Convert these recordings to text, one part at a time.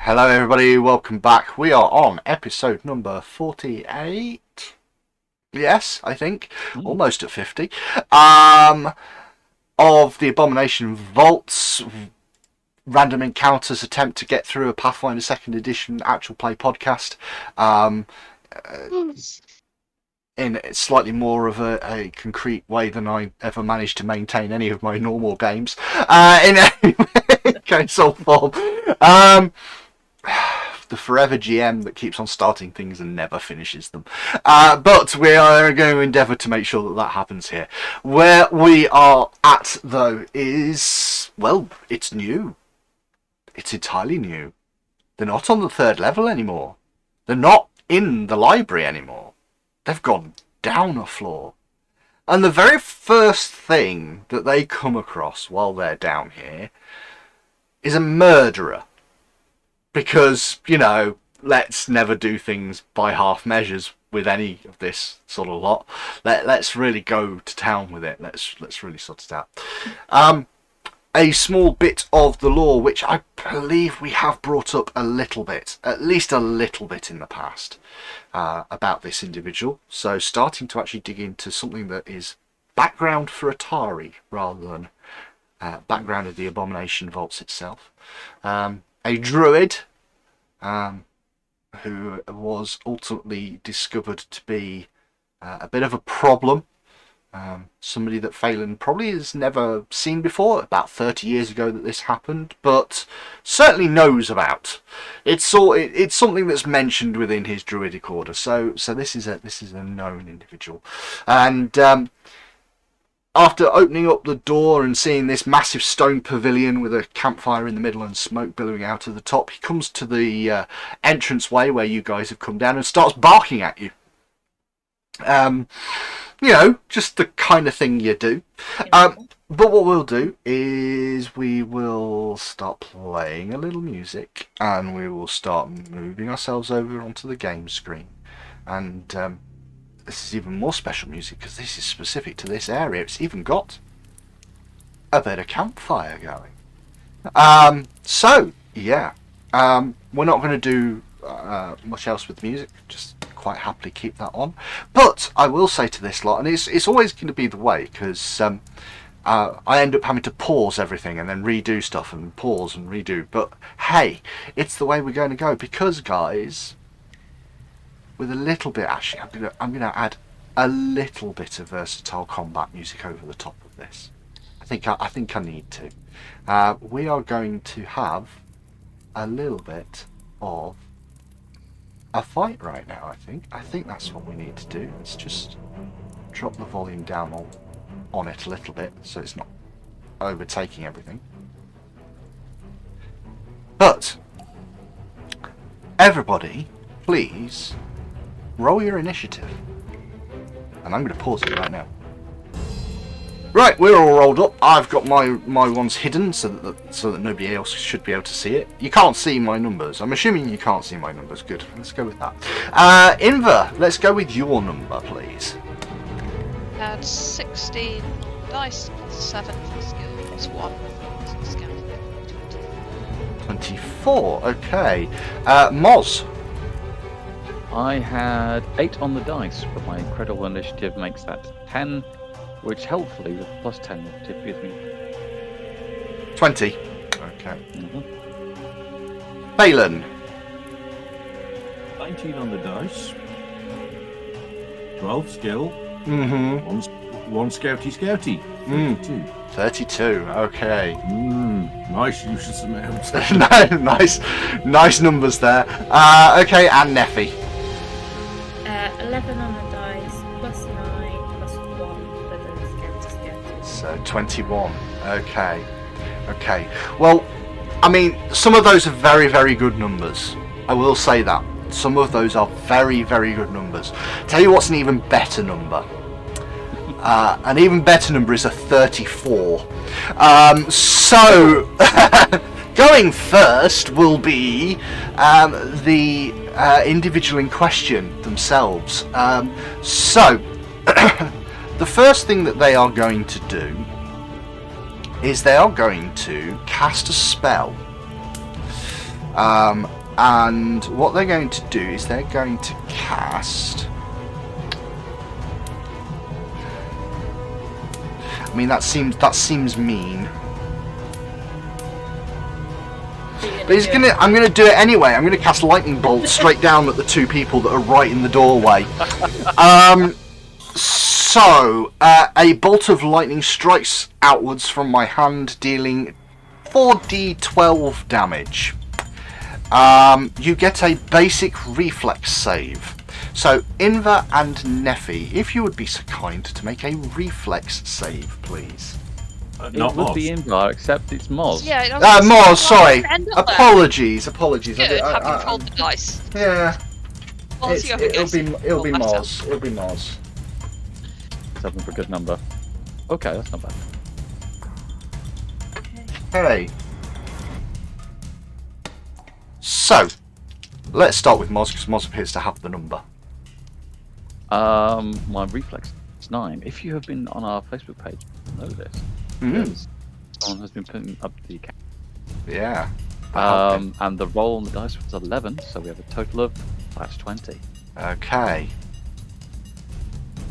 Hello everybody, welcome back. We are on episode number 48. Yes, I think. Almost at 50. Of the Abomination Vaults Random Encounters attempt to get through a Pathfinder 2nd edition actual play podcast. In slightly more of a concrete way than I ever managed to maintain any of my normal games. In any console form. The forever GM that keeps on starting things and never finishes them. But we are going to endeavour to make sure that happens here. Where we are at, though, is, well, it's new. It's entirely new. They're not on the 3rd level anymore. They're not in the library anymore. They've gone down a floor. And the very first thing that they come across while they're down here is a murderer. Because, you know, let's never do things by half measures with any of this sort of lot. Let's really go to town with it. Let's really sort it out. A small bit of the lore, which I believe we have brought up a little bit, at least a little bit in the past, about this individual. So starting to actually dig into something that is background for Atari rather than background of the Abomination Vaults itself. A druid who was ultimately discovered to be a bit of a problem. Somebody that Phelan probably has never seen before. About 30 years ago that this happened, but certainly knows about. It's something that's mentioned within his druidic order. So this is a known individual, and after opening up the door and seeing this massive stone pavilion with a campfire in the middle and smoke billowing out of the top, he comes to the entranceway where you guys have come down and starts barking at you. You know, just the kind of thing you do. But what we'll do is we will start playing a little music and we will start moving ourselves over onto the game screen. And this is even more special music because this is specific to this area. It's even got a bit of campfire going. So, yeah. We're not going to do much else with the music. Just quite happily keep that on. But I will say to this lot, and it's always going to be the way, because I end up having to pause everything and then redo stuff and pause and redo. But hey, it's the way we're going to go, because guys, with a little bit, actually, I'm gonna add a little bit of versatile combat music over the top of this. I think I need to. We are going to have a little bit of a fight right now. I think that's what we need to do. Let's just drop the volume down on it a little bit so it's not overtaking everything. But everybody, please roll your initiative. And I'm going to pause it right now. Right, we're all rolled up. I've got my ones hidden so that nobody else should be able to see it. You can't see my numbers. I'm assuming you can't see my numbers. Good. Let's go with that. Inver, let's go with your number, please. That's 16 dice plus 7 for skill plus 1 for skill. 24. Okay. Moz. I had 8 on the dice, but my incredible initiative makes that 10. Which helpfully with plus 10 tip gives me 20. Okay. Phelan. 19 on the dice. 12 skill. One scouty. 32. 32. Okay. Nice useless amount. nice numbers there. Okay, and Neffy. 11 on the dice, plus 9, plus 1 for the scouty. So 21. Okay. Well, I mean, some of those are very, very good numbers. I will say that. Some of those are very, very good numbers. Tell you what's an even better number. An even better number is a 34. So, going first will be the individual in question themselves. So, the first thing that they are going to do is they are going to cast a spell. And what they're going to do is they're going to cast... I mean, that seems mean. But I'm gonna do it anyway. I'm gonna cast lightning bolt straight down at the two people that are right in the doorway. So a bolt of lightning strikes outwards from my hand, dealing 4d12 damage. You get a basic reflex save. So Inva and Nephi, if you would be so kind to make a reflex save, please. It would be Inva, except it's Moz. Yeah, Moz, sorry. End up there. Apologies. Good, having rolled the dice. Yeah. Moz, you have a guess. It'll be Roll Moz. It'll be Moz. 7 for a good number. Okay, that's not bad. Hey. So, let's start with Moz, because Moz appears to have the number. My reflex is 9. If you have been on our Facebook page, you know this. Because someone has been putting up the account. Yeah. And the roll on the dice was 11, so we have a total of that's 20. Okay.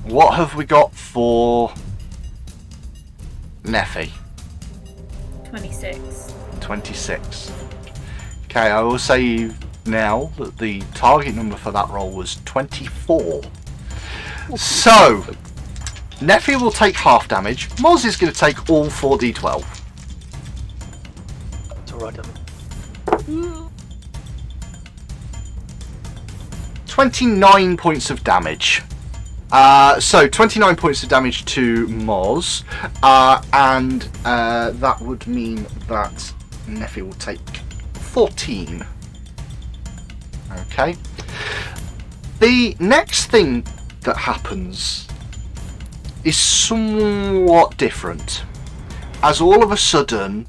What have we got for Nephi? 26. 26. Okay, I will say now that the target number for that roll was 24. So, Nephi will take half damage. Moz is going to take all 4d12. That's alright, David. 29 points of damage. So 29 points of damage to Moz, and that would mean that Nephi will take 14. Okay. The next thing that happens is somewhat different, as all of a sudden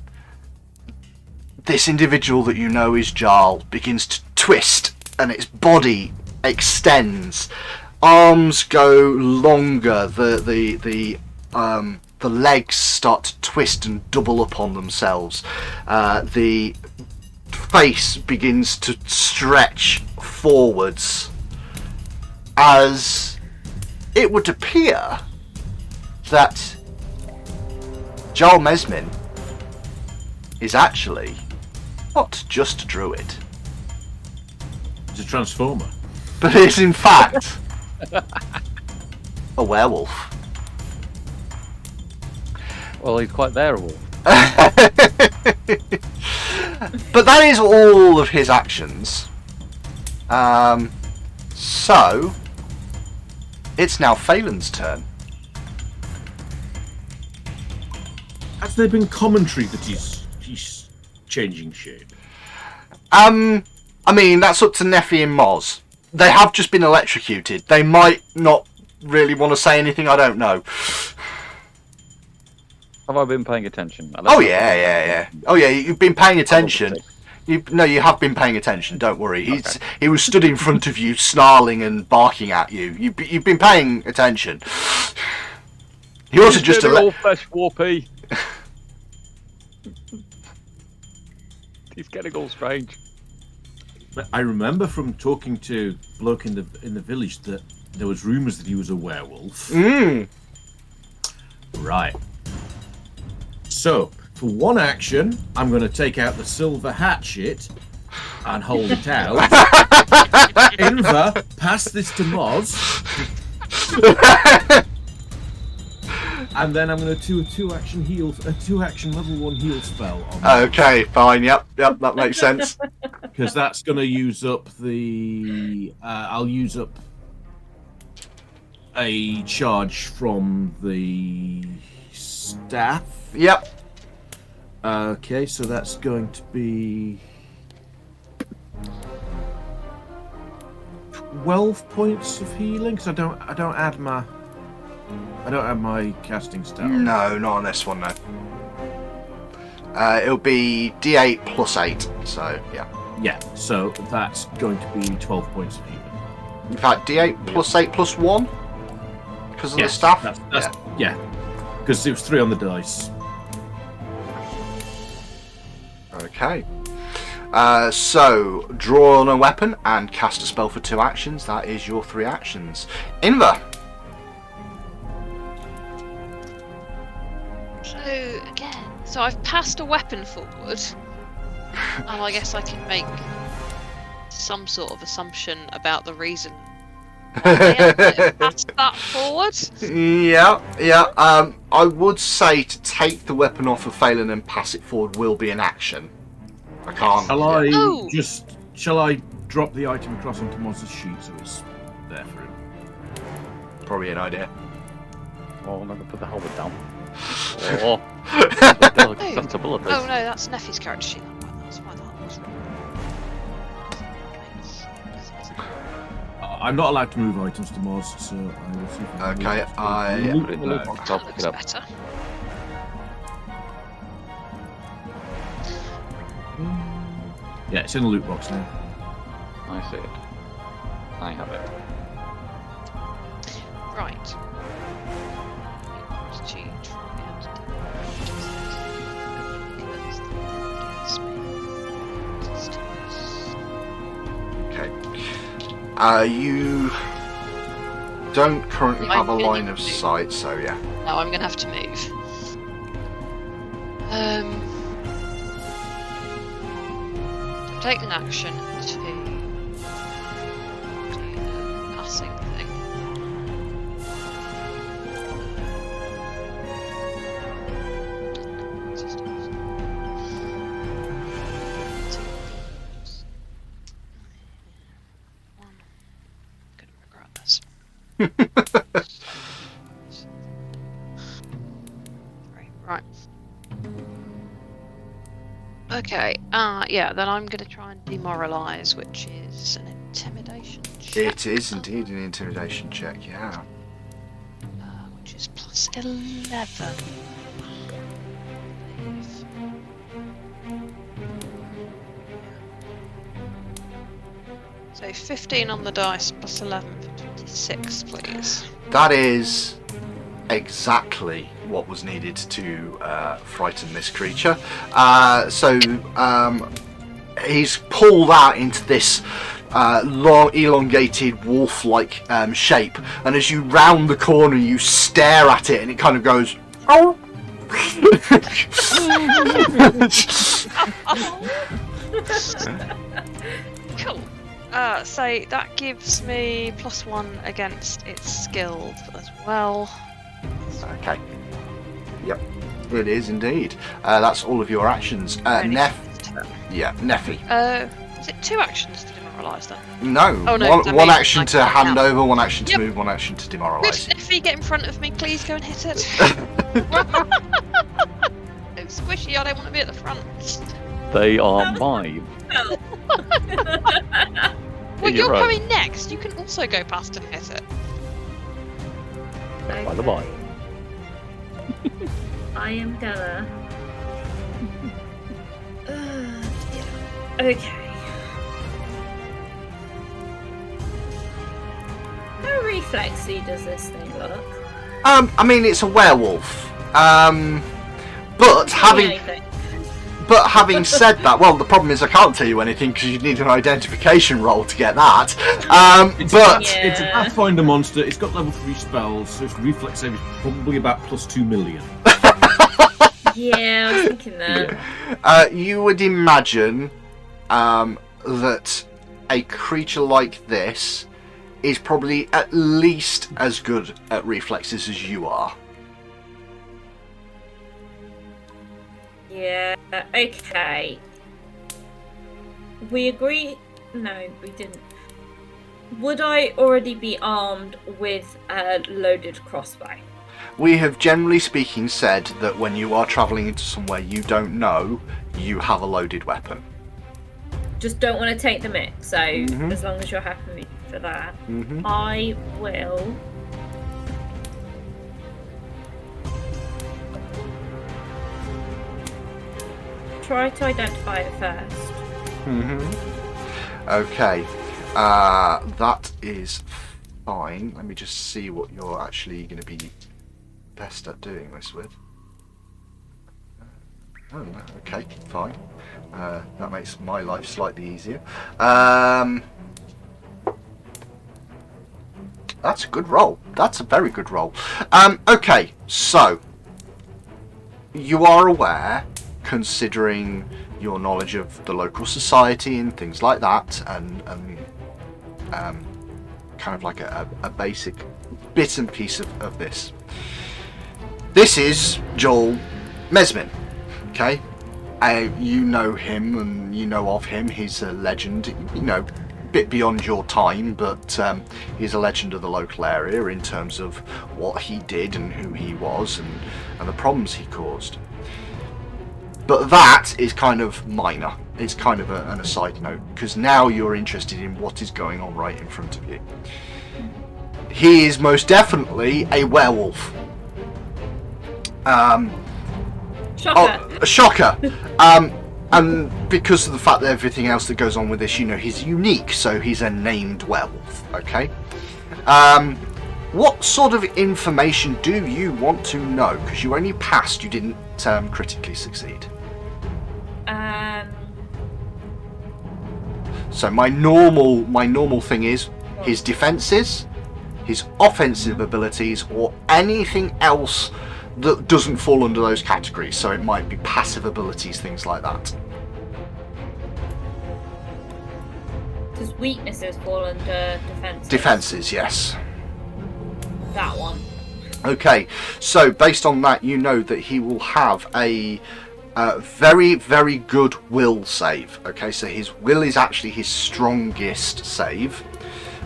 this individual that you know is Jarl begins to twist and its body extends. Arms go longer, the legs start to twist and double up on themselves. The face begins to stretch forwards, as it would appear that Jarl Mesmin is actually not just a druid. It's a transformer. But is in fact a werewolf. Well, he's quite there, a wolf. But that is all of his actions. So it's now Phelan's turn. Has there been commentary that he's changing shape? I mean, that's up to Nephi and Moz. They have just been electrocuted. They might not really want to say anything, I don't know. Have I been paying attention? Oh yeah. Oh yeah, you've been paying attention. You have been paying attention, don't worry. He was stood in front of you, snarling and barking at you. You've been paying attention. He also just all flesh warpy. He's getting all strange. I remember from talking to a bloke in the village that there was rumours that he was a werewolf. Right. So, for one action, I'm going to take out the silver hatchet and hold it out. Inva, pass this to Moz. And then I'm going to do a two action level 1 heal spell on Okay, fine. Yep, that makes sense. because that's going to use up the. I'll use up a charge from the staff. Yep. Okay, so that's going to be 12 points of healing. Because I don't add my casting stat. No, not on this one. No. It'll be D8 plus 8. So yeah. Yeah, so that's going to be 12 points of healing. In fact, D8 plus 8 plus 1 because of the staff. Yeah, because it was 3 on the dice. Okay. So, draw on a weapon and cast a spell for 2 actions. That is your 3 actions. Inva. So again, so I've passed a weapon forward, and I guess I can make some sort of assumption about the reason why I passed that forward. Yeah. I would say to take the weapon off of Phelan and pass it forward will be an action. I can't. Shall I drop the item across onto Monster's sheet so it's there for him? Probably an idea. Oh, I'm gonna put the helmet down. Oh, sensibility. Oh no, that's Neffy's character sheet. That's why that was wrong. I'm not allowed to move items to Mars, so I will see if I can Okay, move Put it in the loot box. I'll That pick looks it up. better. Yeah, it's in the loot box now. I see it. I have it. Right. Okay. You don't currently have a line of sight, so yeah. No, I'm gonna have to move. Take an action to do the passing thing. Gonna regret this. Right. Okay, yeah, then I'm going to try and demoralise, which is an intimidation check. It is indeed an intimidation check, yeah. Which is plus 11. So 15 on the dice plus 11 for 26, please. That is exactly what was needed to frighten this creature. So he's pulled out into this long, elongated, wolf-like shape, and as you round the corner, you stare at it, and it kind of goes, "Oh!" Cool. So that gives me +1 against its skill as well. Okay. Yep, it is indeed. That's all of your actions. Neffy. Is it 2 actions to demoralise then? No, Oh, no, that one means action I to can't hand now. over, one action to Yep. move, one action to Good, demoralise. Neffy, get in front of me, please. Go and hit it. It's squishy. I don't want to be at the front. They are mine. Well, In you're your own. going next. You can also go past and hit it. By the by. I am gonna. Okay. How reflexy does this thing look? I mean, it's a werewolf. But having said that, well, the problem is I can't tell you anything because you need an identification roll to get that. It's Yeah. a Pathfinder monster. It's got level 3 spells, so its reflex save is probably about +2 million. Yeah, I was thinking that. You would imagine that a creature like this is probably at least as good at reflexes as you are. Yeah, okay. We agree. No, we didn't. Would I already be armed with a loaded crossbow? We have generally speaking said that when you are travelling into somewhere you don't know, you have a loaded weapon. Just don't want to take the mick, so Mhm. as long as you're happy with me for that, Mm-hmm. I will. Try to identify it first. Mm-hmm. Okay, that is fine. Let me just see what you're actually going to be best at doing this with. Oh, okay, fine. That makes my life slightly easier. That's a good roll. That's a very good roll. Okay, so you are aware, considering your knowledge of the local society and things like that, and kind of like a basic bit and piece of this. This is Joel Mesmin, okay? You know him and you know of him. He's a legend, you know, a bit beyond your time, but he's a legend of the local area in terms of what he did and who he was and the problems he caused. But that is kind of minor. It's kind of an aside note, because now you're interested in what is going on right in front of you. He is most definitely a werewolf. Shocker. Oh, a shocker. And because of the fact that everything else that goes on with this, you know, he's unique, so he's a named werewolf, okay? What sort of information do you want to know? Because you only passed, you didn't critically succeed. So my normal thing is his defenses, his offensive abilities, or anything else that doesn't fall under those categories. So it might be passive abilities, things like that. Does weaknesses fall under defenses? Defenses, yes. That one. Okay, so based on that, you know that he will have a very, very good will save. Okay, so his will is actually his strongest save.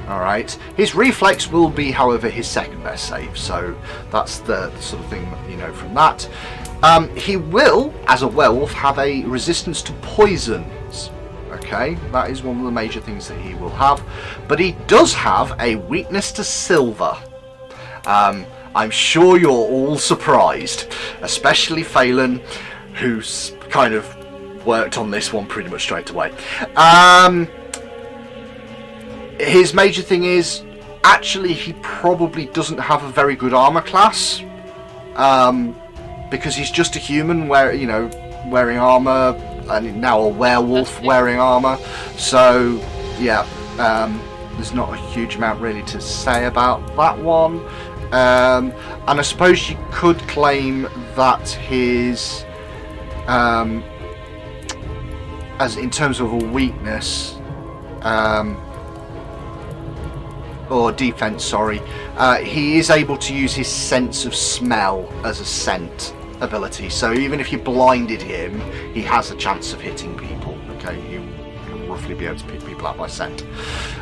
Alright, his reflex will be, however, his second best save, so that's the sort of thing that you know from that. He will, as a werewolf, have a resistance to poisons. Okay, that is one of the major things that he will have. But he does have a weakness to silver. I'm sure you're all surprised, especially Phelan, who's kind of worked on this one pretty much straight away. His major thing is, actually, he probably doesn't have a very good armor class, because he's just a human wearing armor, and now a werewolf wearing armor. So, yeah, there's not a huge amount really to say about that one. And I suppose you could claim that his, as in terms of a weakness, or defense, sorry, he is able to use his sense of smell as a scent ability. So even if you blinded him, he has a chance of hitting people. Okay, he'll roughly be able to pick people out by scent.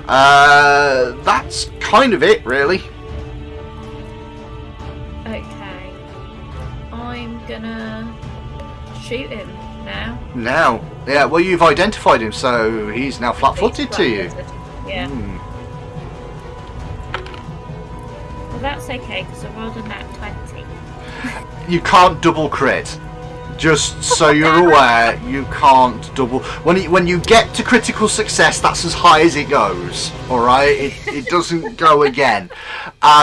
That's kind of it, really. Okay. I'm gonna shoot him now. Now, yeah, well, you've identified him, so he's now flat-footed to you. Yeah. Hmm. Well, that's okay, because I rolled a nat 20. You can't double crit. Just so you're aware, you can't double. When you get to critical success, that's as high as it goes. All right, it doesn't go again.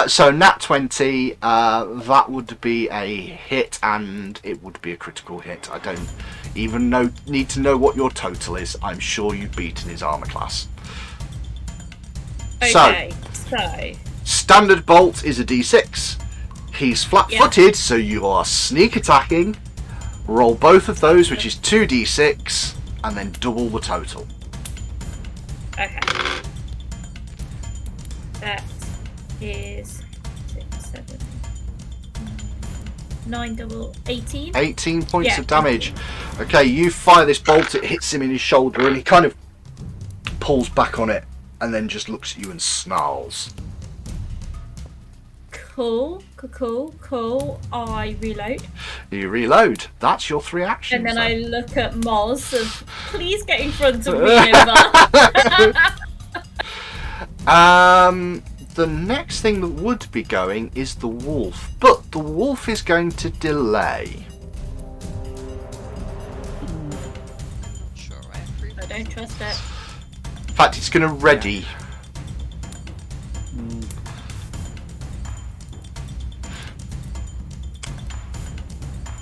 So nat 20, that would be a hit, and it would be a critical hit. I don't even need to know what your total is. I'm sure you've beaten his armor class. Okay, so standard bolt is a d6. He's flat-footed, so you are sneak attacking. Roll both of those, which is 2d6, and then double the total. okay. That is 6, 7, 9 double 18. 18 points Yeah. of damage. Okay, you fire this bolt, it hits him in his shoulder, and he kind of pulls back on it, and then just looks at you and snarls. Cool. I reload. You reload. That's your 3 actions. And then I look at Moz of, please get in front of me, Nova. The next thing that would be going is the wolf, but the wolf is going to delay. Sure, I approve. I don't trust it. In fact, it's going to ready.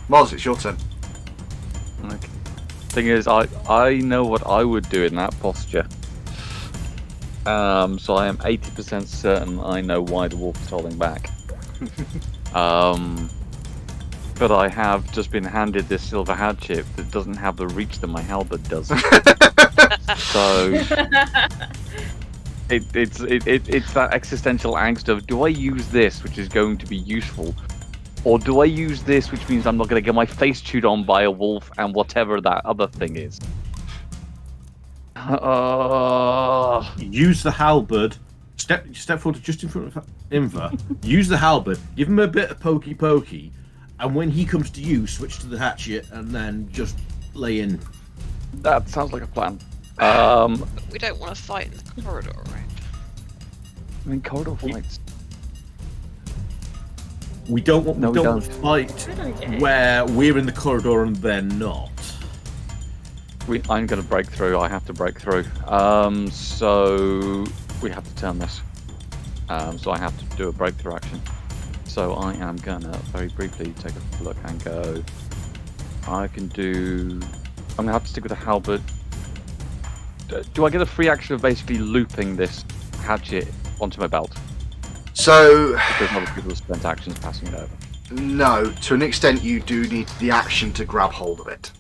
Moz, it's your turn. Thing is, I know what I would do in that posture. So I am 80% certain I know why the wolf is holding back. But I have just been handed this silver hatchet that doesn't have the reach that my halberd does. So it's that existential angst of, do I use this, which is going to be useful, or do I use this, which means I'm not going to get my face chewed on by a wolf and whatever that other thing is. Use the halberd. Step forward just in front of Inver. Use the halberd. Give him a bit of pokey, and when he comes to you, switch to the hatchet, and then just lay in. That sounds like a plan. We don't want to fight in the corridor, right? I mean, corridor fights. We don't want No, we don't. to fight Good idea. where we're in the corridor and they're not. I'm going to break through. I have to break through. So we have to turn this. So I have to do a breakthrough action. So I am going to very briefly take a look and go. I can do. I'm going to have to stick with the halberd. Do I get a free action of basically looping this hatchet onto my belt? So, Because other people have spent actions passing it over. no, to an extent you do need the action to grab hold of it.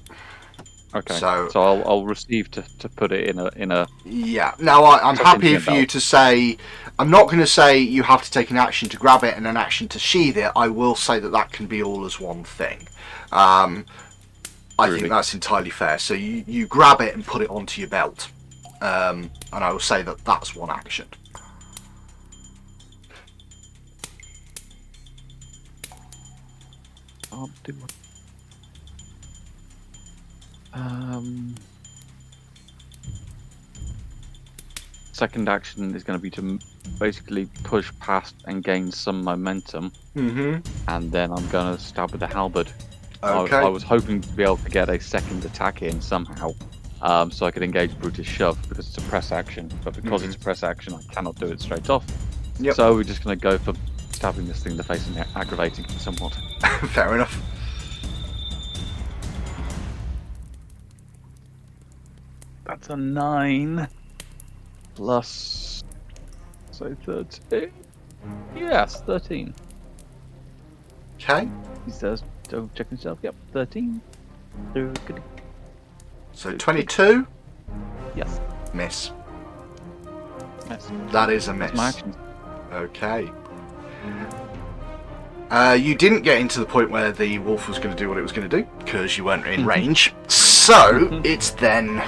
Okay. So- I'll receive to put it in a. Yeah. Now, I'm Tuck happy into for your you belt. to say, I'm not going to say you have to take an action to grab it and an action to sheath it. I will say that can be all as one thing. I Really? think that's entirely fair. So you grab it and put it onto your belt. And I will say that's one action. I'll do what? Second action is going to be to basically push past and gain some momentum, Mm-hmm. and then I'm going to stab with the halberd. Okay. I was hoping to be able to get a second attack in somehow, so I could engage Brutus Shove because it's a press action. But because it's a press action, I cannot do it straight off. Yep. So we're just going to go for stabbing this thing in the face and aggravating it somewhat. Fair enough. That's a 9 plus, so 13. Yes, 13. Okay. He says, don't check himself. Yep, 13. Good. So 22. Yes, Miss. miss. That is a That's miss. my action. Okay. You didn't get into the point where the wolf was going to do what it was going to do because you weren't in range. So it's then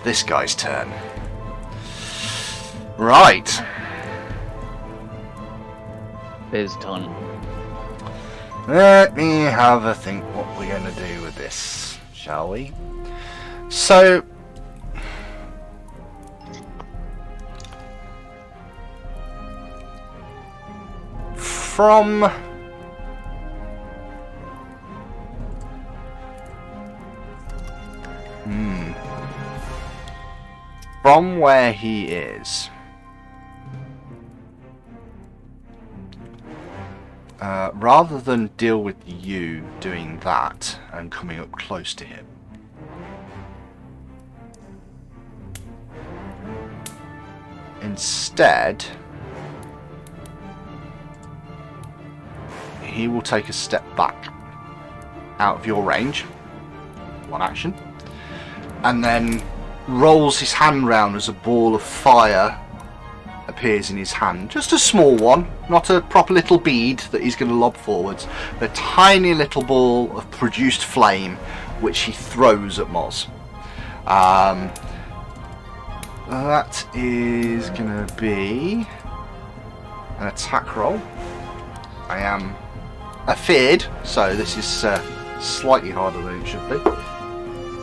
this guy's turn. Right. His turn. Let me have a think what we're going to do with this, shall we? So, from where he is, rather than deal with you doing that and coming up close to him, instead he will take a step back out of your range, one action, and then rolls his hand round as a ball of fire appears in his hand. Just a small one, not a proper little bead that he's going to lob forwards, but a tiny little ball of produced flame which he throws at Moz. That is going to be an attack roll. I am afeared, so this is slightly harder than it should be.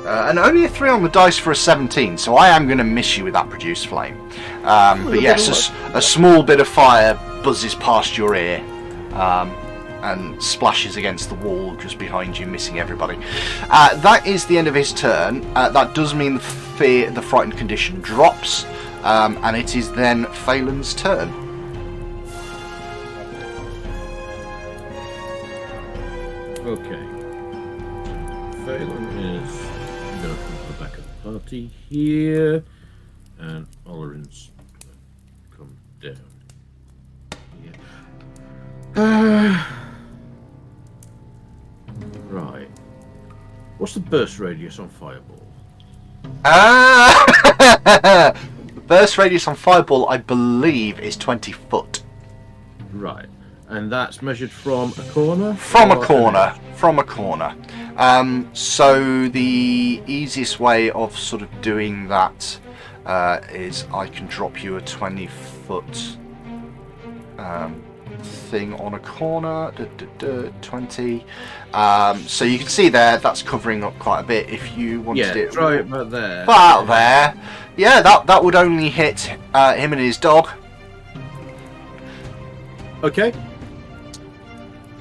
And only a 3 on the dice for a 17, so I am going to miss you with that produced flame. But yes, a small bit of fire buzzes past your ear and splashes against the wall just behind you, missing everybody. That is the end of his turn. That does mean the frightened condition drops, and it is then Phelan's turn. Okay. Phelan is going to come to the back of the party here. And Olarin's come down here. Right. What's the burst radius on Fireball? The burst radius on Fireball, I believe, is 20 foot. Right. And that's measured from a corner? From a corner. From a corner. So the easiest way of sort of doing that is I can drop you a 20 foot thing on a corner. 20. So you can see there that's covering up quite a bit. If you wanted it try it about there. about there, yeah, that would only hit him and his dog. Okay.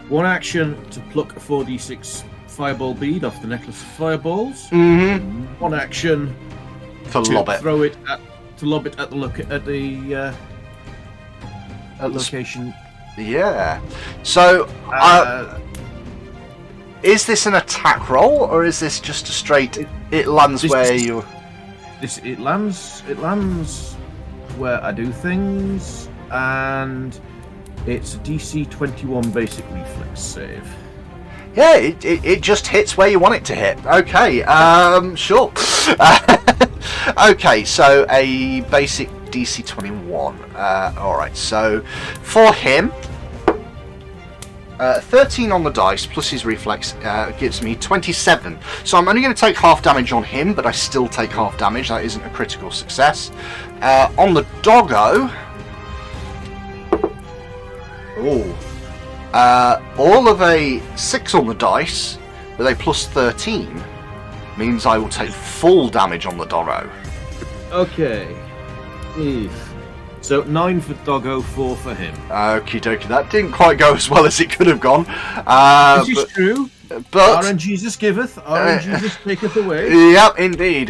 One action to pluck a 4d6 fireball bead off the necklace of fireballs. Mm-hmm. One action To lob it. throw it at the location. Yeah. So, is this an attack roll, or is this just a straight? It lands where you. It lands where I do things, and it's a DC 21 basic reflex save. Yeah, it just hits where you want it to hit. Okay. Sure. Okay. So a basic DC 21. All right. So for him. 13 on the dice plus his reflex gives me 27. So I'm only going to take half damage on him, but I still take half damage. That isn't a critical success. On the doggo, all of a 6 on the dice with a plus 13 means I will take full damage on the doggo. Okay. So 9 for doggo, 4 for him. Okie dokie, that didn't quite go as well as it could have gone. This is true. But RNGesus giveth, RNGesus taketh away. Yep, indeed.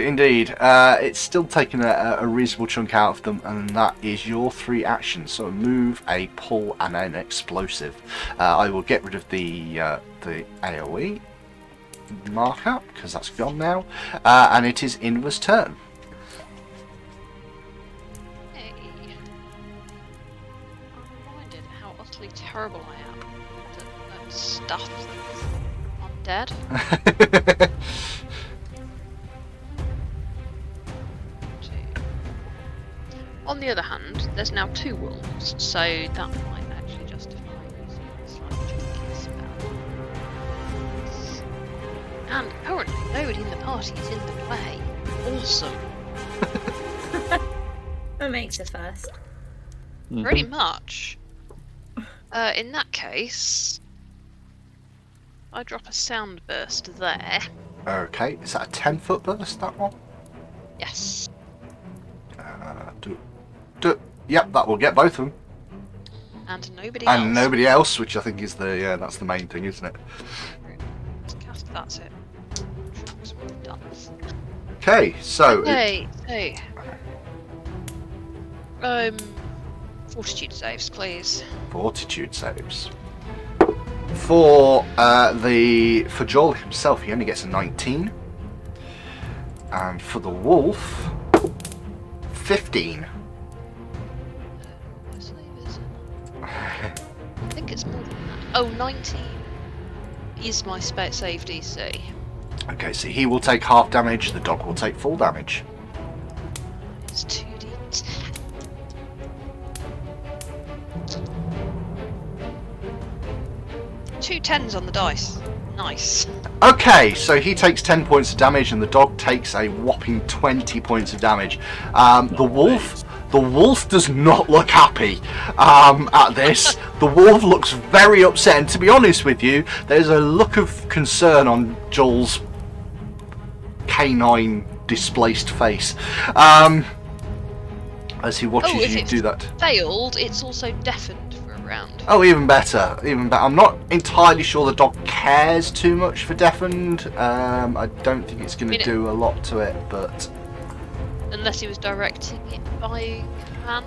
It's still taking a reasonable chunk out of them, and that is your 3 actions. So a move, a pull, and an explosive. I will get rid of the AoE marker because that's gone now, and it is Inva's turn. Terrible I am at stuff that's undead. On the other hand, there's now 2 wolves, so that might actually justify using a slightly tricky spell. And currently, nobody in the party is in the way. Awesome. That makes it first. Pretty much. In that case, I drop a sound burst there. Okay, is that a 10-foot burst, that one? Yes. Yep, that will get both of them. And nobody else. And nobody else, which I think is that's the main thing, isn't it? Let's cast, that's it. Done. Okay, so... Okay, fortitude saves, please. Fortitude saves. For Joel himself, he only gets a 19. And for the wolf, 15. My save is I think it's more than that. Oh, 19 is my save DC. Okay, so he will take half damage, the dog will take full damage. It's 2d10. 2 10s on the dice. Nice. Okay, so he takes 10 points of damage and the dog takes a whopping 20 points of damage. The wolf does not look happy at this. The wolf looks very upset, and to be honest with you, there's a look of concern on Joel's canine displaced face as he watches you do that. Failed, it's also deafened for a round. Oh, even better, even better. I'm not entirely sure the dog cares too much for deafened. I don't think it's going to do a lot to it, but... Unless he was directing it by hand?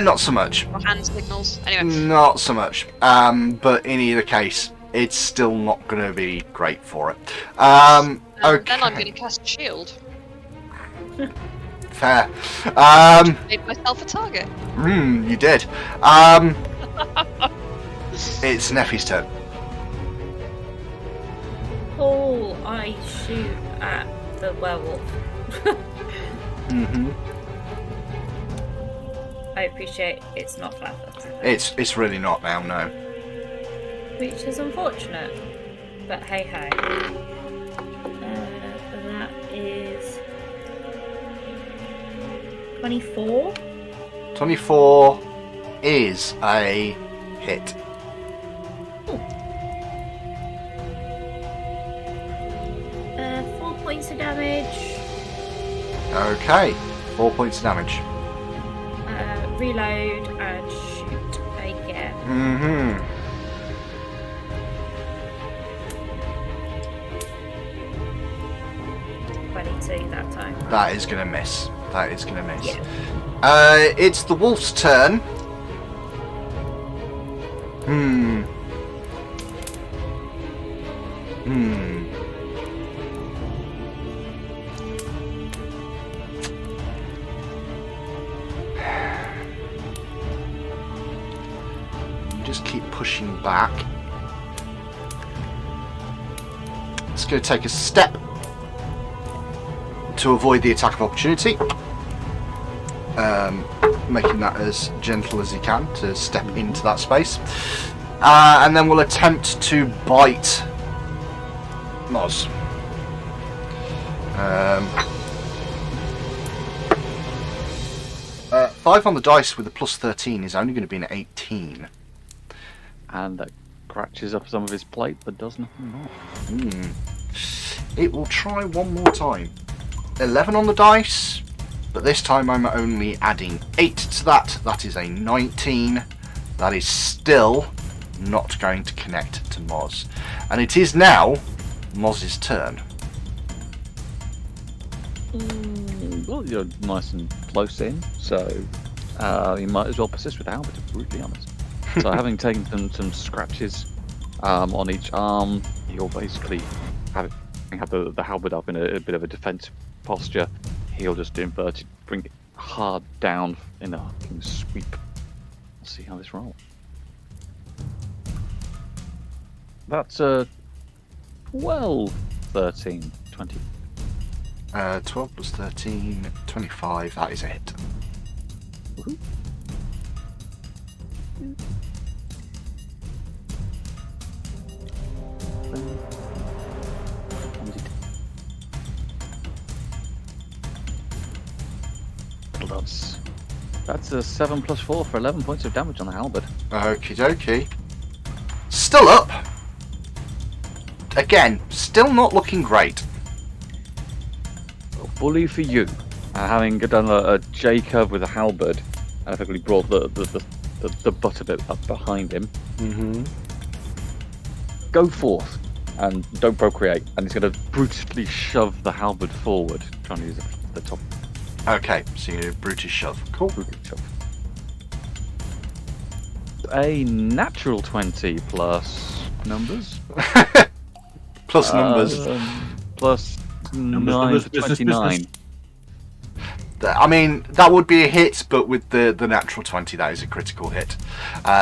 Not so much. Or hand signals? Anyway. Not so much. But in either case, it's still not going to be great for it. And then I'm Okay. going to cast shield. Fair. Made myself a target. You did. It's Neffy's turn. Paul, I shoot at the werewolf. Mm-hmm. I appreciate it's not flat-footed, It's really not now, no. which is unfortunate. But hey ho. That is 24. 24 is a hit. 4 points of damage. Okay, 4 points of damage. Reload and shoot again. Mm-hmm. 22 that time. That is gonna miss. That is gonna miss. Yeah. It's the wolf's turn. Hmm. Just keep pushing back. It's going to take a step to avoid the attack of opportunity. Making that as gentle as he can to step into that space. And then we'll attempt to bite Moz. 5 on the dice with a plus 13 is only going to be an 18. And that scratches up some of his plate, but does nothing more. It will try one more time. 11 on the dice, but this time I'm only adding 8 to that. That is a 19. That is still not going to connect to Moz. And it is now Moz's turn. Well, you're nice and close in, so you might as well persist with Albert, to be brutally honest. So having taken some scratches on each arm, you'll basically have the halberd up in a bit of a defensive posture. He'll just invert it, bring it hard down in a fucking sweep. Let's see how this rolls. That's a 12, 13, 20. 12 plus 13, 25. That is a hit. Woohoo. That's a 7 plus 4 for 11 points of damage on the halberd. Okie dokie. Still up. Again, still not looking great. Bully for you. Having done a J curve with a halberd, and effectively brought the butt of it up behind him. Mm-hmm. Go forth and don't procreate, and he's going to brutally shove the halberd forward, trying to use the top. Okay, so you brutish shove. Cool. Brutal shove. A natural 20 plus numbers. Plus numbers. Plus Numbers, 9 for 29. I mean, that would be a hit, but with the natural 20, that is a critical hit.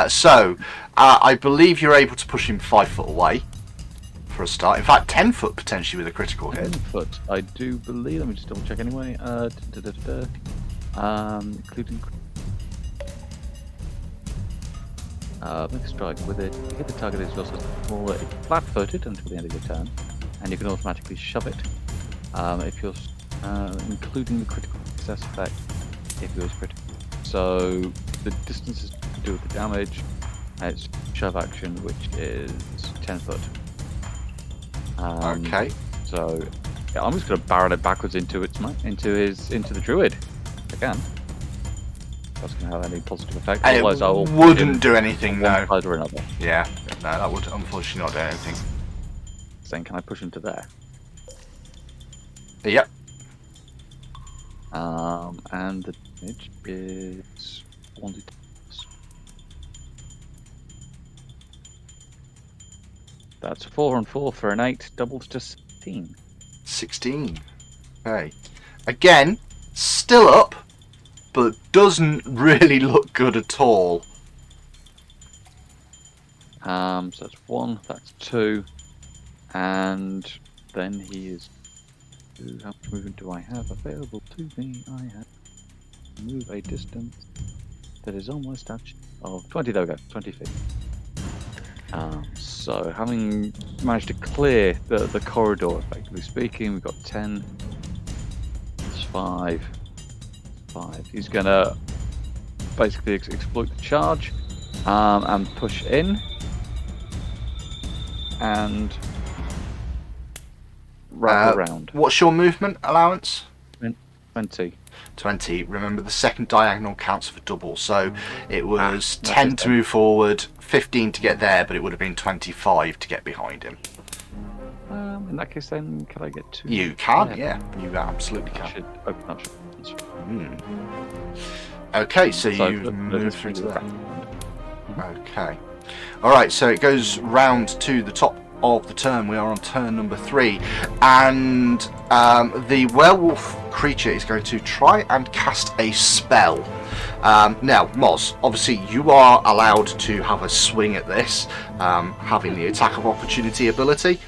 So, I believe you're able to push him 5 foot away for a start. In fact, 10 foot potentially with a critical 10 hit. foot, I do believe. Let me just double check anyway. Including. Make a strike with it. Hit the target is also smaller. It's flat-footed until the end of your turn, and you can automatically shove it. If you're including the critical success effect, if it was critical. So the distance is to do with the damage. And it's shove action, which is 10 foot. Okay. So yeah, I'm just going to barrel it backwards into the druid again. That's going to have any positive effect. And Otherwise, I will it wouldn't do anything, one no. side or another. Yeah, no, that would unfortunately not do anything. Then can I push him to there? Yep. And the damage is 1d6. That's 4 and 4 for an 8, doubled to 16. 16. Okay. Again, still up, but doesn't really look good at all. So that's 1, that's 2, and then he is. How much movement do I have available to me? I have to move a distance that is almost touch of 20. There we go, 20 feet. So having managed to clear the corridor, effectively speaking, we've got 10. It's 5. He's gonna basically exploit the charge and push in and wrap around. What's your movement allowance? 20. 20. Remember, the second diagonal counts for double, so it was 10 to move forward, 15 to get there, but it would have been 25 to get behind him. In that case, then, can I get 2? You can, yeah. You absolutely I can. should open up. Okay, so you move through to there. Okay. Alright, so it goes round to the top of the turn. We are on turn number 3, and the werewolf creature is going to try and cast a spell. Now, Moz, obviously you are allowed to have a swing at this, having the attack of opportunity ability.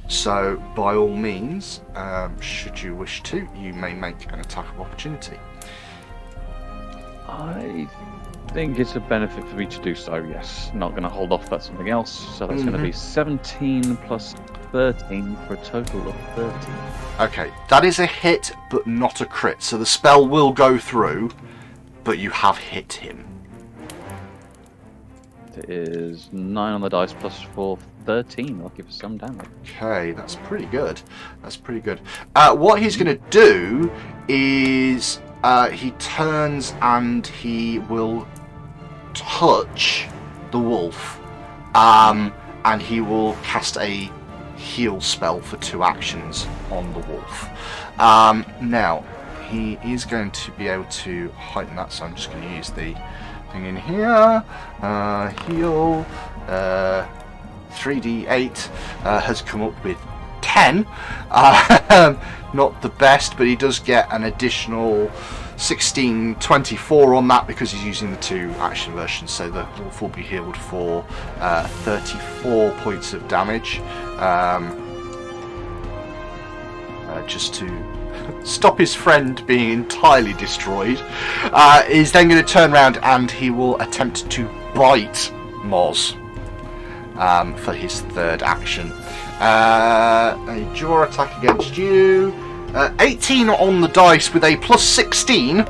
So by all means, should you wish to, you may make an attack of opportunity. I think it's a benefit for me to do so, yes. Not going to hold off, that's something else. So that's going to be 17 plus 13 for a total of 30. Okay, that is a hit, but not a crit. So the spell will go through, but you have hit him. It is 9 on the dice plus 4, 13. Lucky for some damage. Okay, that's pretty good. That's pretty good. What he's going to do is he turns and he will touch the wolf, and he will cast a heal spell for 2 actions on the wolf. Now, he is going to be able to heighten that, so I'm just going to use the thing in here. Heal 3d8 has come up with 10. Not the best, but he does get an additional 16, 24 on that because he's using the 2 action versions, so the wolf will be healed for 34 points of damage, just to stop his friend being entirely destroyed. He's then going to turn around and he will attempt to bite Moz for his 3rd action. A jaw attack against you. 18 on the dice with a plus 16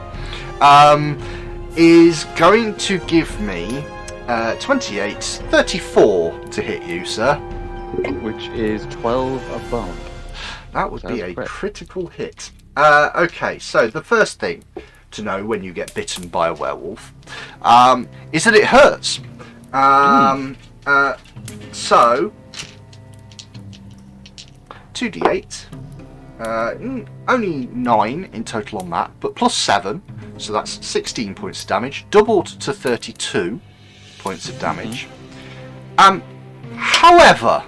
is going to give me 28, 34 to hit you, sir. Which is 12 above. That would be a critical hit. Okay, so the first thing to know when you get bitten by a werewolf is that it hurts. So 2d8. Only 9 in total on that, but plus 7, so that's 16 points of damage, doubled to 32 points of damage. However,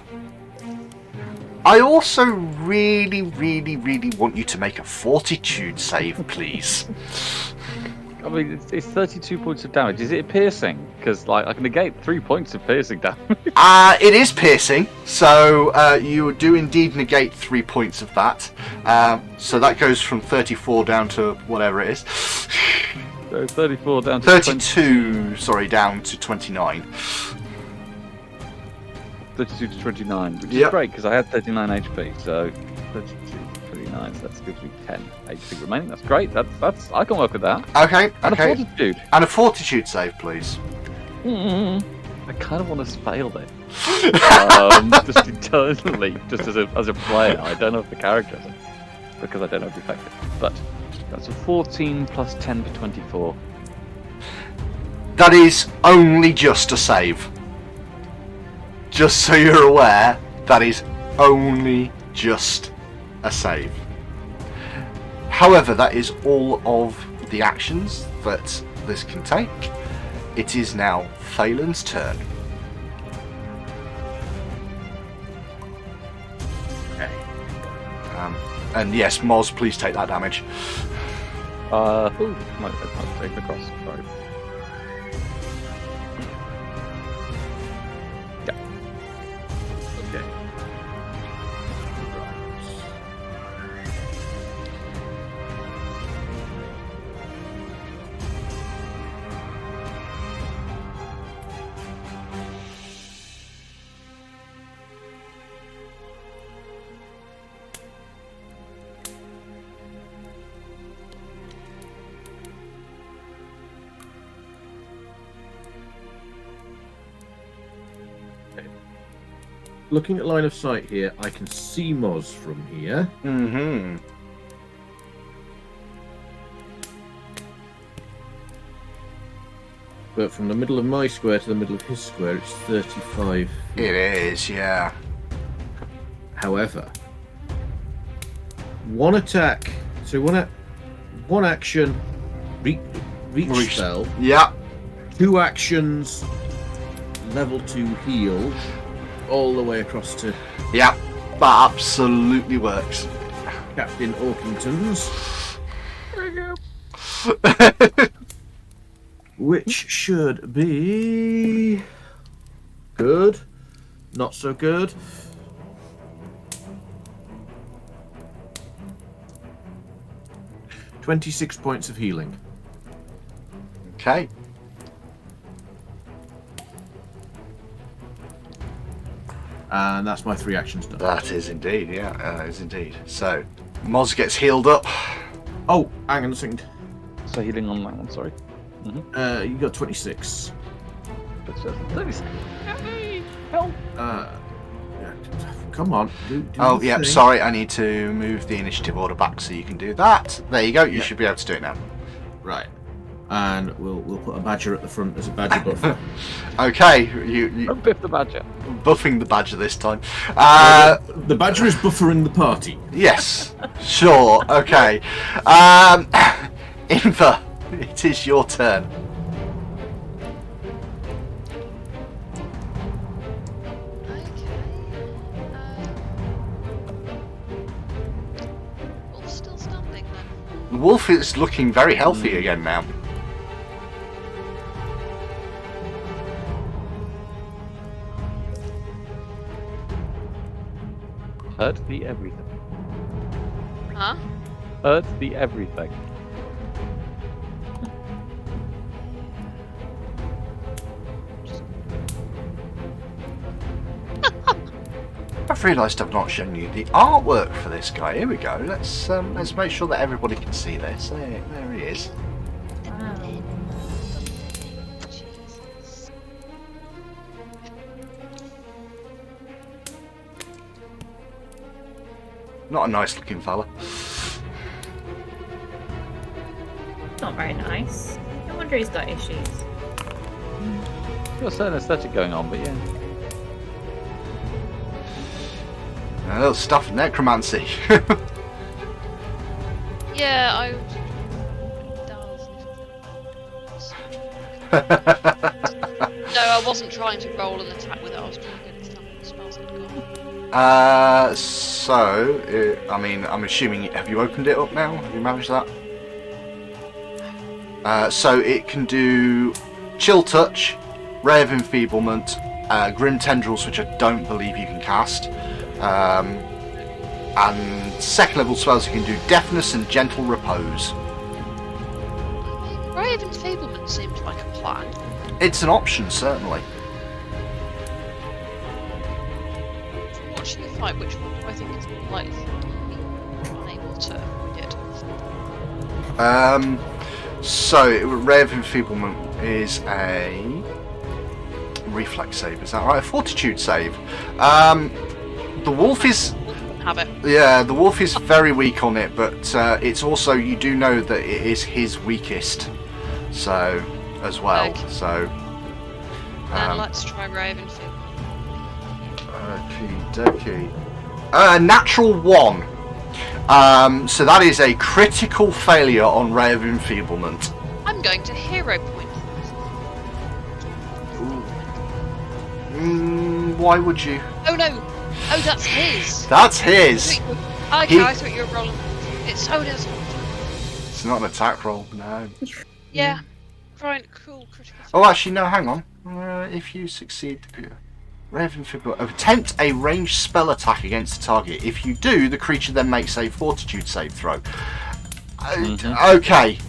I also really want you to make a fortitude save, please. I mean, it's 32 points of damage. Is it piercing? Because like I can negate 3 points of piercing damage. It is piercing, so you do indeed negate 3 points of that. So that goes from 34 down to whatever it is. So 34 down to 32. 20... Sorry, down to 29. 32 to 29, which is great because I had 39 HP. So 32 to 29, so that gives me 10 HP remaining. That's great. That's I can work with that. Okay. And okay. a fortitude. And a fortitude save, please. I kind of want to fail it. Just internally, just as a player. I don't know if the character does it because I don't know if it's effective. But that's a 14 plus 10 for 24. That is only just a save. Just so you're aware, that is only just a save. However, that is all of the actions that this can take. It is now Phelan's turn. Okay. And yes, Moz, please take that damage. Might take the cross. Sorry. Okay. Looking at line of sight here, I can see Moz from here. Mm-hmm. But from the middle of my square to the middle of his square, it's 35 feet. It is, yeah. However, one attack, so one action, reach spell, Yeah. 2 actions, level 2 heal, all the way across to Yeah. That absolutely works. Captain Orkington's. There you go. Which should be good, not so good. $26 points of healing. Okay. And that's my 3 actions done. That is indeed, yeah, that is indeed. So, Moz gets healed up. Oh, hang on a second. So healing on that one, sorry. You got 26. But just help. Yeah, come on. Do Oh, the yeah, thing. sorry, I need to move the initiative order back so you can do that. There you go, you Yeah. should be able to do it now. Right. And we'll put a badger at the front as a badger buffer. Okay, you Don't biff the badger. buffing the badger this time. The badger is buffering the party. Yes, sure, okay. Inva, it is your turn. Wolf's still standing then. The wolf is looking very healthy again now. Hurt the everything. Huh? Hurt the everything. I've realised I've not shown you the artwork for this guy. Here we go. Let's make sure that everybody can see this. There he is. Wow. Jesus. Not a nice looking fella. Not very nice. No wonder he's got issues. Got a certain aesthetic going on, but yeah. A little stuff of necromancy. Yeah, I. No, I wasn't trying to roll an attack with it. I was trying to get it done with the spells I'd got. I mean, I'm assuming, have you opened it up now? Have you managed that? So it can do Chill Touch, Ray of Enfeeblement, Grim Tendrils, which I don't believe you can cast. And second level spells you can do Deafness and Gentle Repose. Ray of Enfeeblement seems like a plan. It's an option, certainly. From watching the fight, which one do I think is more likely to be unable to avoid it? So Ray of Enfeeblement is a reflex save, is that right? A fortitude save. The wolf is... Have it. Yeah, the wolf is very weak on it, but it's also, you do know that it is his weakest, so, as well, Okay. so... Then let's try Ray of Enfeeblement. Okie dokie. Natural 1. So that is a critical failure on Ray of Enfeeblement. I'm going to hero point. Why would you? Oh no! Oh, that's his! That's his! Okay, I thought you were rolling. It's Odin's fault. It's not an attack roll, no. Yeah. Right, cool, critical. Oh, actually, no, hang on. If you succeed, Raven figure attempt a ranged spell attack against the target. If you do, the creature then makes a fortitude save throw. Okay,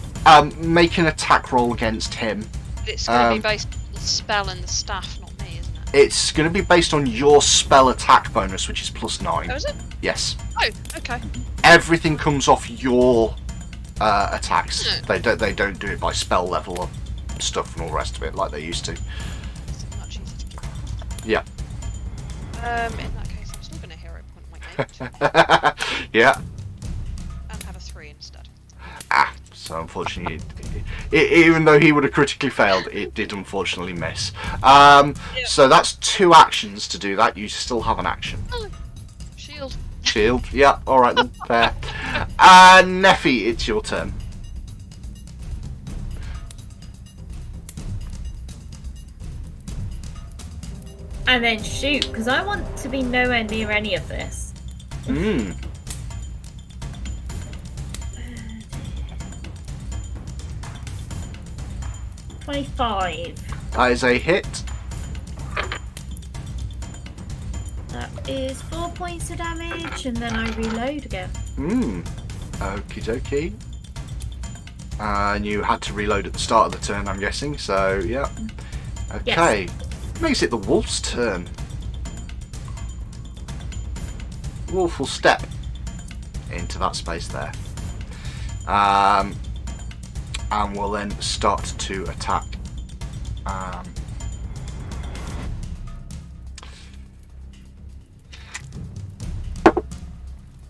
make an attack roll against him. But it's going to be based on the spell and the staff, not me, isn't it? It's going to be based on your spell attack bonus, which is +9. Oh, is it? Yes. Oh, okay. Everything comes off your attacks. No. They don't do it by spell level of stuff and all the rest of it like they used to. It's much easier to get. Yeah. In that case, I'm still going to hero point my name Yeah. and have a 3 instead. So unfortunately, even though he would have critically failed, it did unfortunately miss. So that's 2 actions to do that. You still have an action. Oh, shield. Shield. Yeah. All right then. Fair. Neffy, it's your turn. And then shoot, because I want to be nowhere near any of this. 25. That is a hit. That is 4 points of damage, and then I reload again. Okie dokie. And you had to reload at the start of the turn, I'm guessing. So yeah. Okay. Yes. Makes it the wolf's turn. Wolf will step into that space there. And will then start to attack.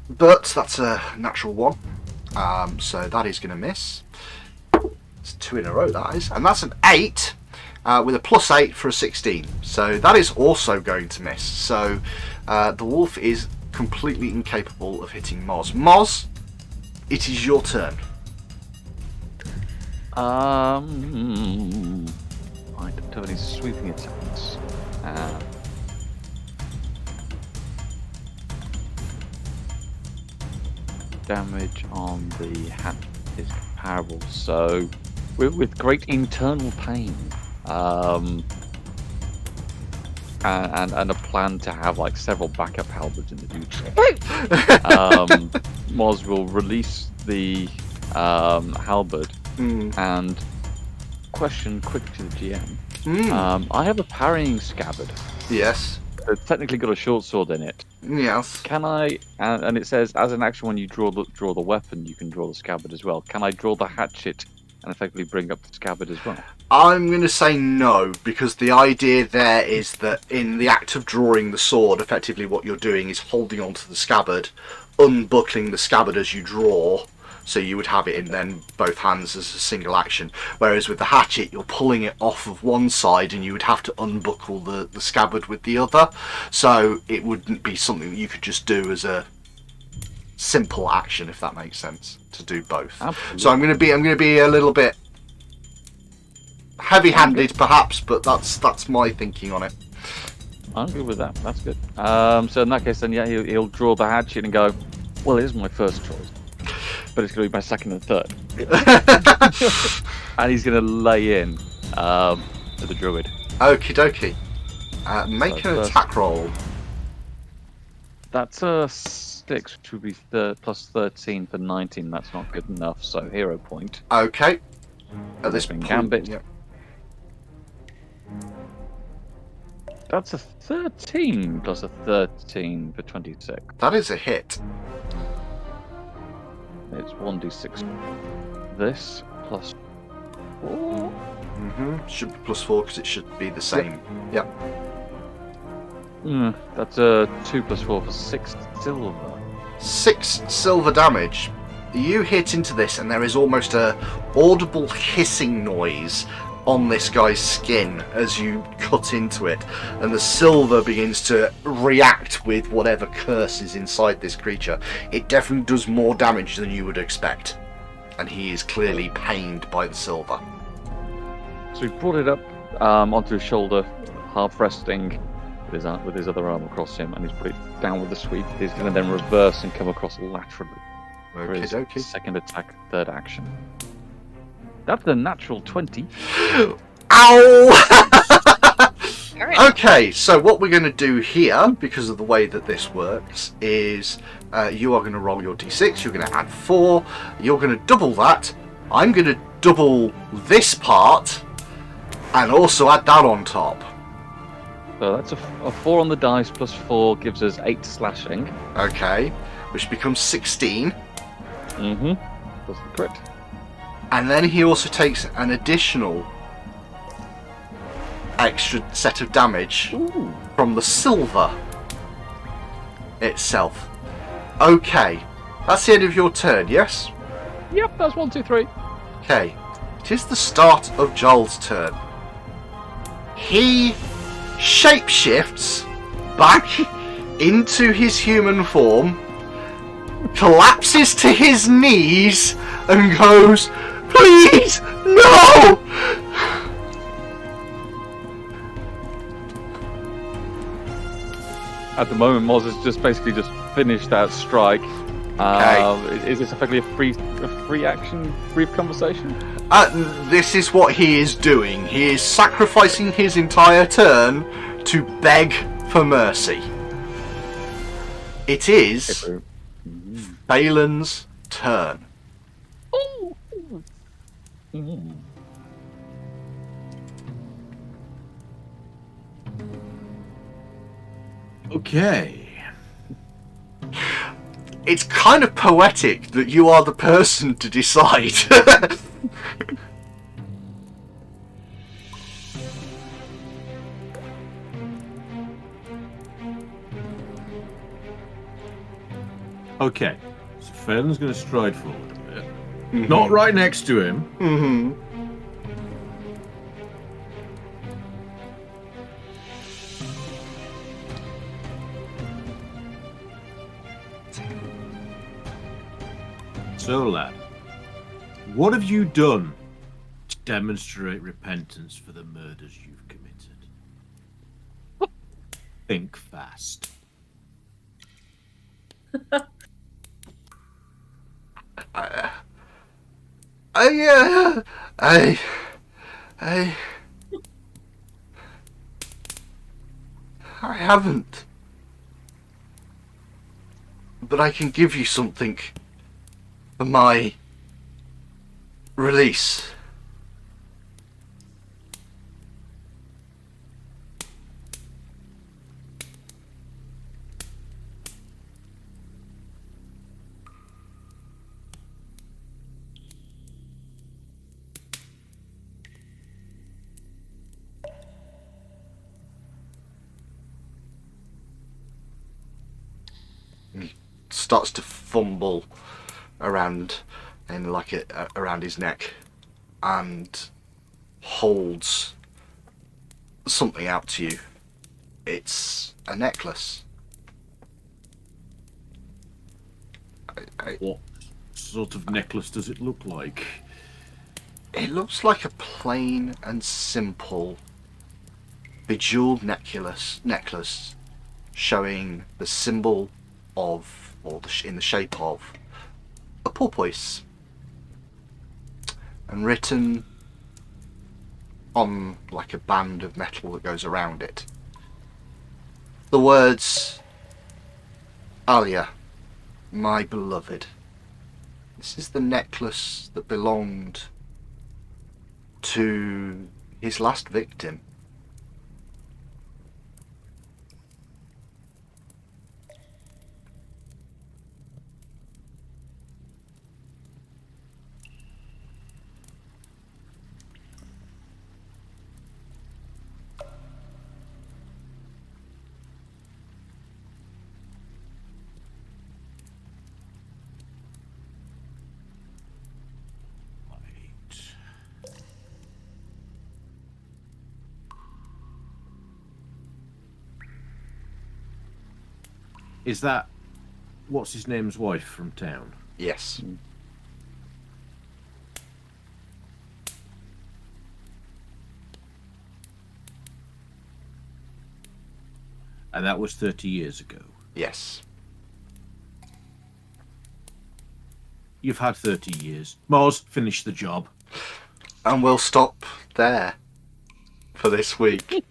But that's a natural 1. So that is going to miss. It's 2 in a row, that is. And that's an 8. With a +8 for a 16. So that is also going to miss. So the wolf is completely incapable of hitting Moz. Moz, it is your turn. I don't have any sweeping attacks. Damage on the hat is comparable. So with great internal pain. And a plan to have like several backup halberds in the future. Moz will release the halberd and question quick to the GM. I have a parrying scabbard. Yes. It's technically got a short sword in it. Yes. Can I? And it says as an action when you draw the weapon, you can draw the scabbard as well. Can I draw the hatchet and effectively bring up the scabbard as well? I'm going to say no, because the idea there is that in the act of drawing the sword, effectively what you're doing is holding onto the scabbard, unbuckling the scabbard as you draw, so you would have it in then both hands as a single action. Whereas with the hatchet, you're pulling it off of one side and you would have to unbuckle the scabbard with the other. So it wouldn't be something that you could just do as a simple action, if that makes sense, to do both. Absolutely. So I'm going to be a little bit heavy-handed, perhaps, but that's my thinking on it. I'm good with that. That's good. So in that case, then yeah, he'll draw the hatchet and go, well, it is my first choice, but it's going to be my second and third. And he's going to lay in to the druid. Okie dokie. Make So an first- attack roll. That's a 6, which would be plus 13 for 19. That's not good enough. So hero point. Okay. At this Open point, gambit. yep. That's a 13 plus a 13 for 26. That is a hit. It's 1d6. This plus 4. Should be +4 because it should be the same. Yep. That's a 2 plus 4 for 6 silver. 6 silver damage. You hit into this, and there is almost a audible hissing noise on this guy's skin as you cut into it, and the silver begins to react with whatever curse is inside this creature. It definitely does more damage than you would expect, and he is clearly pained by the silver. So he brought it up onto his shoulder, half resting with his other arm across him, and he's put it down with the sweep. He's going to then reverse and come across laterally for his Okey-dokey. second attack, third action. That's a natural 20. Ow! Very nice. Okay, so what we're going to do here, because of the way that this works, is you are going to roll your d6, you're going to add 4, you're going to double that, I'm going to double this part, and also add that on top. So that's a 4 on the dice plus 4 gives us 8 slashing. Okay, which becomes 16. Mm-hmm. That's the crit. And then he also takes an additional extra set of damage Ooh. from the silver itself. Okay, that's the end of your turn, yes? Yep, that's 1, 2, 3. Okay, it is the start of Joel's turn. He shapeshifts back into his human form, collapses to his knees, and goes, "Please, no!" At the moment, Moz has just basically just finished that strike. Is this effectively a free action, brief conversation? This is what he is doing. He is sacrificing his entire turn to beg for mercy. It is Balin's turn. Okay. It's kind of poetic that you are the person to decide. Okay. So Phelan's going to stride forward a bit. Not right next to him. Mm-hmm. So, lad, what have you done to demonstrate repentance for the murders you've committed? Think fast. I haven't. But I can give you something for my release. Starts to fumble around and like it around his neck and holds something out to you. It's a necklace. What sort of necklace does it look like? It looks like a plain and simple bejeweled necklace showing the symbol of, or in the shape of, a porpoise, and written on like a band of metal that goes around it, the words, "Alia, my beloved, this is the necklace that belonged to his last victim. Is that what's his name's wife from town? Yes. And that was 30 years ago. Yes. You've had 30 years. Moz, finish the job. And we'll stop there for this week.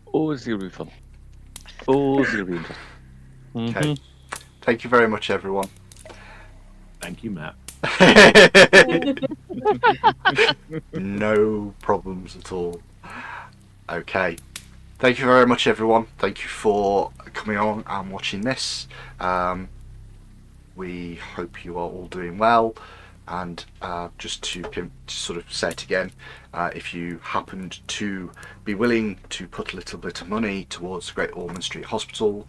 Always going to be fun. Always going to be interesting. Okay. Thank you very much, everyone. Thank you, Matt. No problems at all. Okay. Thank you very much, everyone. Thank you for coming on and watching this. We hope you are all doing well. And just to sort of say it again, if you happened to be willing to put a little bit of money towards the Great Ormond Street Hospital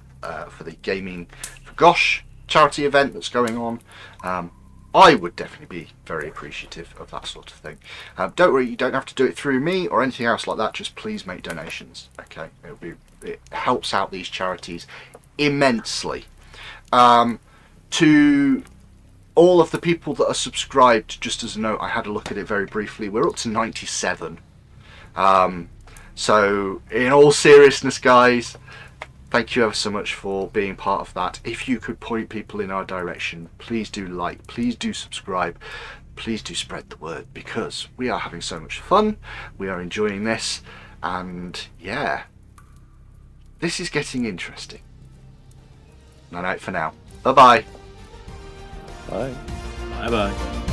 for the Gaming for Gosh charity event that's going on, I would definitely be very appreciative of that sort of thing. Don't worry, you don't have to do it through me or anything else like that. Just please make donations. Okay, it helps out these charities immensely. To all of the people that are subscribed, just as a note, I had a look at it very briefly. We're up to 97. So, in all seriousness, guys, thank you ever so much for being part of that. If you could point people in our direction, please do like, please do subscribe, please do spread the word, because we are having so much fun. We are enjoying this, and yeah, this is getting interesting. Night night for now. Bye bye. Bye. Bye bye.